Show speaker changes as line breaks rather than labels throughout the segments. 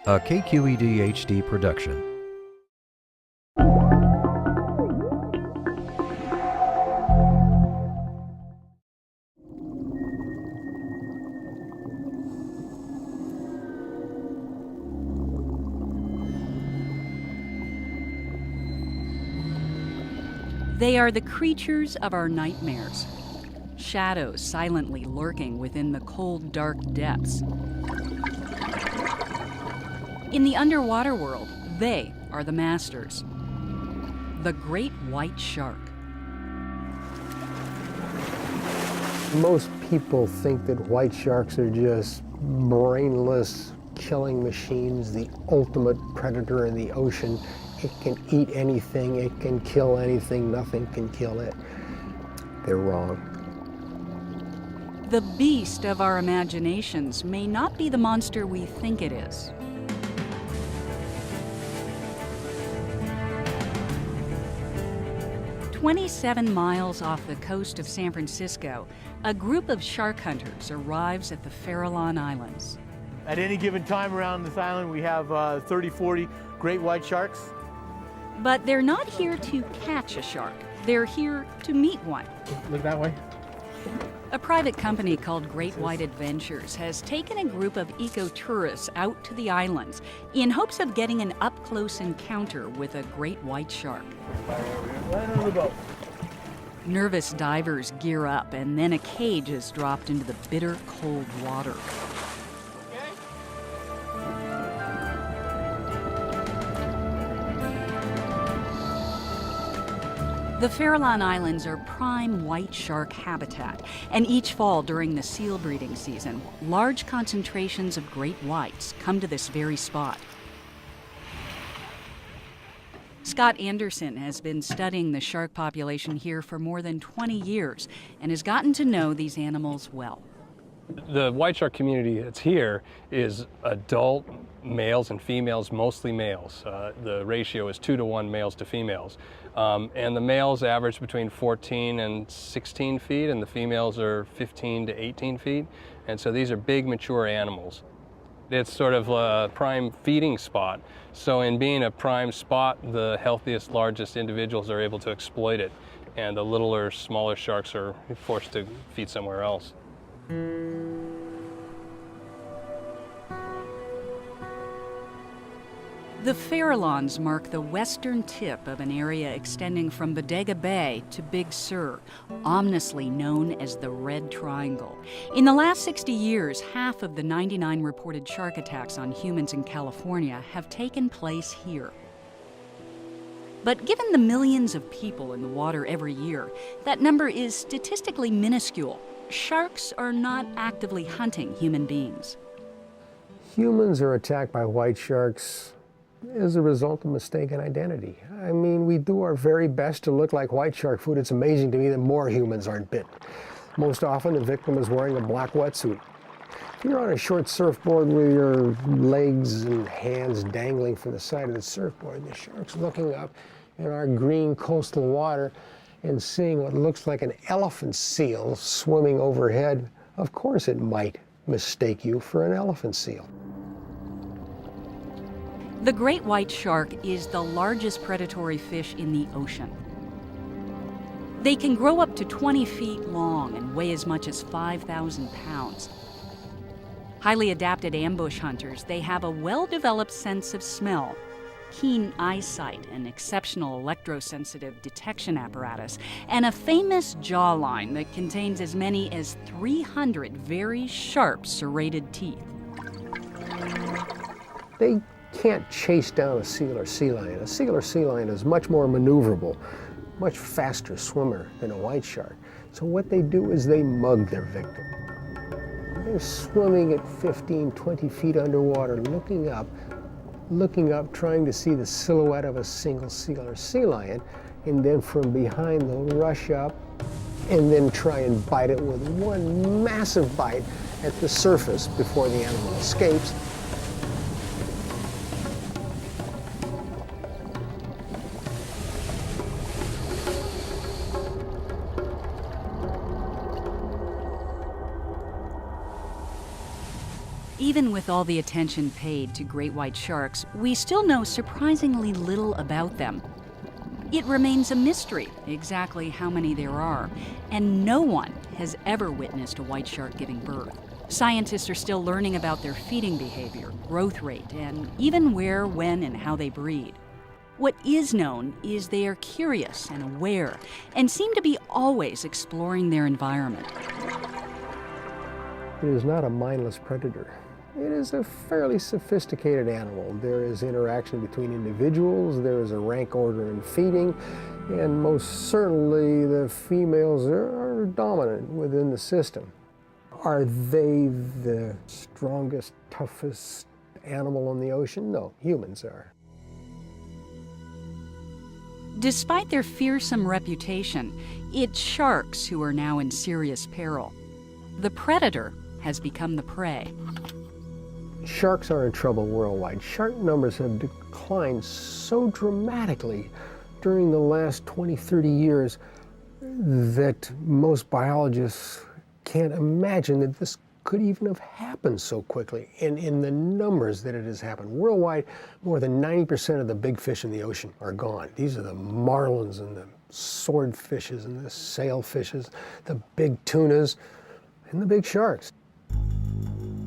A KQED HD production.
They are the creatures of our nightmares, shadows silently lurking within the cold, dark depths. In the underwater world, they are the masters. The great white shark.
Most people think that white sharks are just brainless killing machines, the ultimate predator in the ocean. It can eat anything, it can kill anything, nothing can kill it. They're wrong.
The beast of our imaginations may not be the monster we think it is. "27 miles off the coast of San Francisco, a group of shark hunters arrives at the Farallon Islands.
At any given time around this island, we have 30, 40 great white sharks.
But they're not here to catch a shark. They're here to meet one.
Look that way.
A private company called Great White Adventures has taken a group of eco-tourists out to the islands in hopes of getting an up-close encounter with a great white shark.
Land on the boat.
Nervous divers gear up, and then a cage is dropped into the bitter cold water. The Farallon Islands are prime white shark habitat, and each fall during the seal breeding season, large concentrations of great whites come to this very spot. Scott Anderson has been studying the shark population here for more than 20 years and has gotten to know these animals well.
The white shark community that's here is adult males and females, mostly males. The ratio is 2-to-1 males to females. And the males average between 14 and 16 feet, and the females are 15 to 18 feet. And so these are big, mature animals. It's sort of a prime feeding spot. So in being a prime spot, the healthiest, largest individuals are able to exploit it. And the littler, smaller sharks are forced to feed somewhere else.
The Farallons mark the western tip of an area extending from Bodega Bay to Big Sur, ominously known as the Red Triangle. In the last 60 years, half of the 99 reported shark attacks on humans in California have taken place here. But given the millions of people in the water every year, that number is statistically minuscule. Sharks are not actively hunting human beings.
Humans are attacked by white sharks as a result of mistaken identity. I mean, we do our very best to look like white shark food. It's amazing to me that more humans aren't bitten. Most often, the victim is wearing a black wetsuit. If you're on a short surfboard with your legs and hands dangling from the side of the surfboard, the shark's looking up in our green coastal water and seeing what looks like an elephant seal swimming overhead. Of course it might mistake you for an elephant seal.
The great white shark is the largest predatory fish in the ocean. They can grow up to 20 feet long and weigh as much as 5,000 pounds. Highly adapted ambush hunters, they have a well-developed sense of smell, keen eyesight, an exceptional electrosensitive detection apparatus, and a famous jawline that contains as many as 300 very sharp serrated teeth.
They can't chase down a seal or sea lion. A seal or sea lion is much more maneuverable, much faster swimmer than a white shark. So what they do is they mug their victim. They're swimming at 15, 20 feet underwater, looking up, trying to see the silhouette of a single seal or sea lion, and then from behind they'll rush up and then try and bite it with one massive bite at the surface before the animal escapes.
Even with all the attention paid to great white sharks, we still know surprisingly little about them. It remains a mystery exactly how many there are, and no one has ever witnessed a white shark giving birth. Scientists are still learning about their feeding behavior, growth rate, and even where, when, and how they breed. What is known is they are curious and aware, and seem to be always exploring their environment.
It is not a mindless predator. It is a fairly sophisticated animal. There is interaction between individuals, there is a rank order in feeding, and most certainly the females are dominant within the system. Are they the strongest, toughest animal in the ocean? No, humans are.
Despite their fearsome reputation, it's sharks who are now in serious peril. The predator has become the prey.
Sharks are in trouble worldwide. Shark numbers have declined so dramatically during the last 20, 30 years that most biologists can't imagine that this could even have happened so quickly. And in the numbers that it has happened worldwide, more than 90% of the big fish in the ocean are gone. These are the marlins and the swordfishes and the sailfishes, the big tunas, and the big sharks.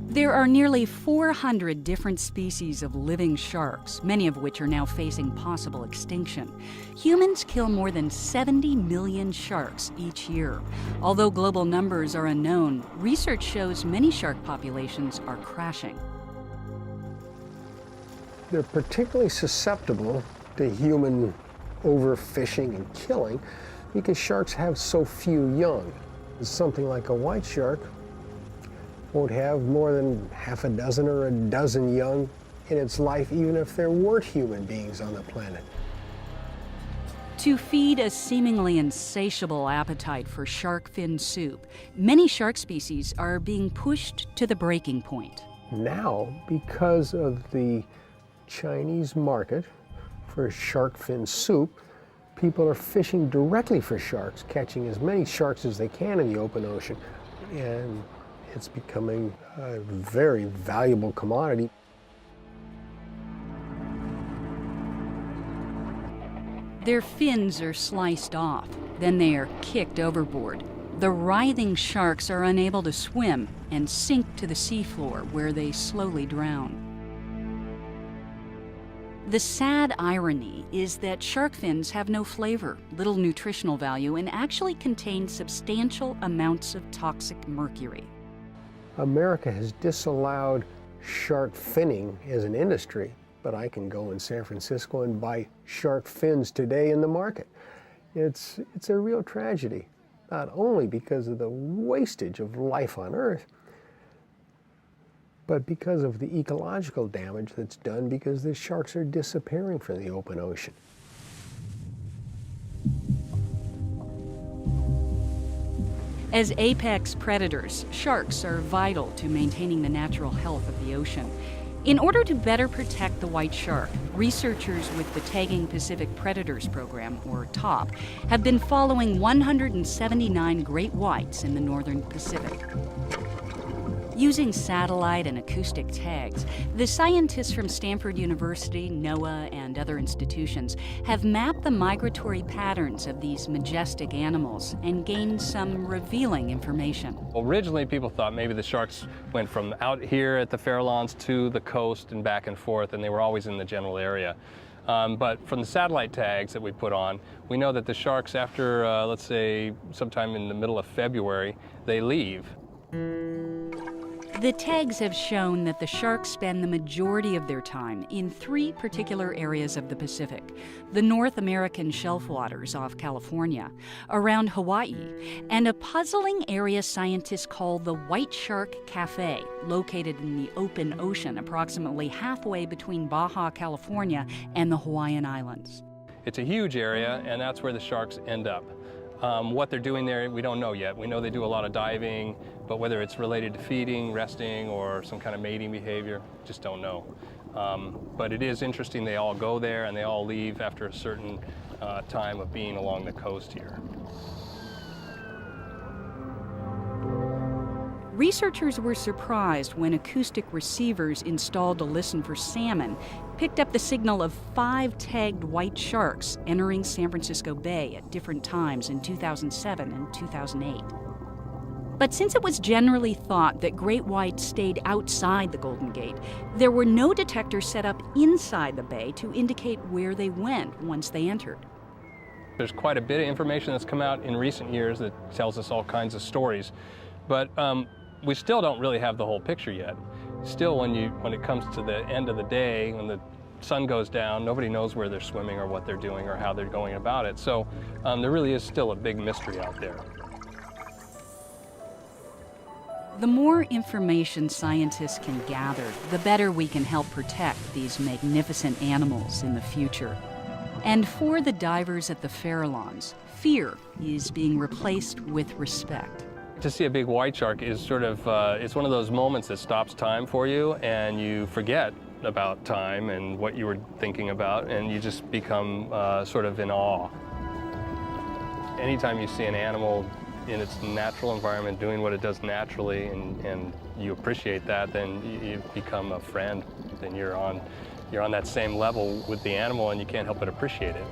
There are nearly 400 different species of living sharks, many of which are now facing possible extinction. Humans kill more than 70 million sharks each year. Although global numbers are unknown, research shows many shark populations are crashing.
They're particularly susceptible to human overfishing and killing because sharks have so few young. Something like a white shark won't have more than half a dozen or a dozen young in its life, even if there weren't human beings on the planet.
To feed a seemingly insatiable appetite for shark fin soup, many shark species are being pushed to the breaking point.
Now, because of the Chinese market for shark fin soup, people are fishing directly for sharks, catching as many sharks as they can in the open ocean, and it's becoming a very valuable commodity.
Their fins are sliced off, then they are kicked overboard. The writhing sharks are unable to swim and sink to the seafloor where they slowly drown. The sad irony is that shark fins have no flavor, little nutritional value, and actually contain substantial amounts of toxic mercury.
America has disallowed shark finning as an industry, but I can go in San Francisco and buy shark fins today in the market. It's a real tragedy, not only because of the wastage of life on Earth, but because of the ecological damage that's done because the sharks are disappearing from the open ocean.
As apex predators, sharks are vital to maintaining the natural health of the ocean. In order to better protect the white shark, researchers with the Tagging Pacific Predators Program, or TOP, have been following 179 great whites in the northern Pacific. Using satellite and acoustic tags, the scientists from Stanford University, NOAA, and other institutions have mapped the migratory patterns of these majestic animals and gained some revealing information.
Originally, people thought maybe the sharks went from out here at the Farallones to the coast and back and forth, and they were always in the general area. But from the satellite tags that we put on, we know that the sharks, after, let's say, sometime in the middle of February, they leave.
The tags have shown that the sharks spend the majority of their time in three particular areas of the Pacific: the North American shelf waters off California, around Hawaii, and a puzzling area scientists call the White Shark Cafe, located in the open ocean approximately halfway between Baja California and the Hawaiian Islands.
It's a huge area, and that's where the sharks end up. What they're doing there, we don't know yet. We know they do a lot of diving, but whether it's related to feeding, resting, or some kind of mating behavior, just don't know. But it is interesting they all go there and they all leave after a certain time of being along the coast here.
Researchers were surprised when acoustic receivers installed to listen for salmon picked up the signal of 5 tagged white sharks entering San Francisco Bay at different times in 2007 and 2008. But since it was generally thought that great whites stayed outside the Golden Gate, there were no detectors set up inside the bay to indicate where they went once they entered.
There's quite a bit of information that's come out in recent years that tells us all kinds of stories, but we still don't really have the whole picture yet. Still, when it comes to the end of the day, when the sun goes down, nobody knows where they're swimming or what they're doing or how they're going about it. So there really is still a big mystery out there.
The more information scientists can gather, the better we can help protect these magnificent animals in the future. And for the divers at the Farallones, fear is being replaced with respect.
To see a big white shark is sort of, it's one of those moments that stops time for you and you forget about time and what you were thinking about, and you just become sort of in awe. Anytime you see an animal in its natural environment doing what it does naturally and you appreciate that, then you become a friend. Then you're on that same level with the animal and you can't help but appreciate it.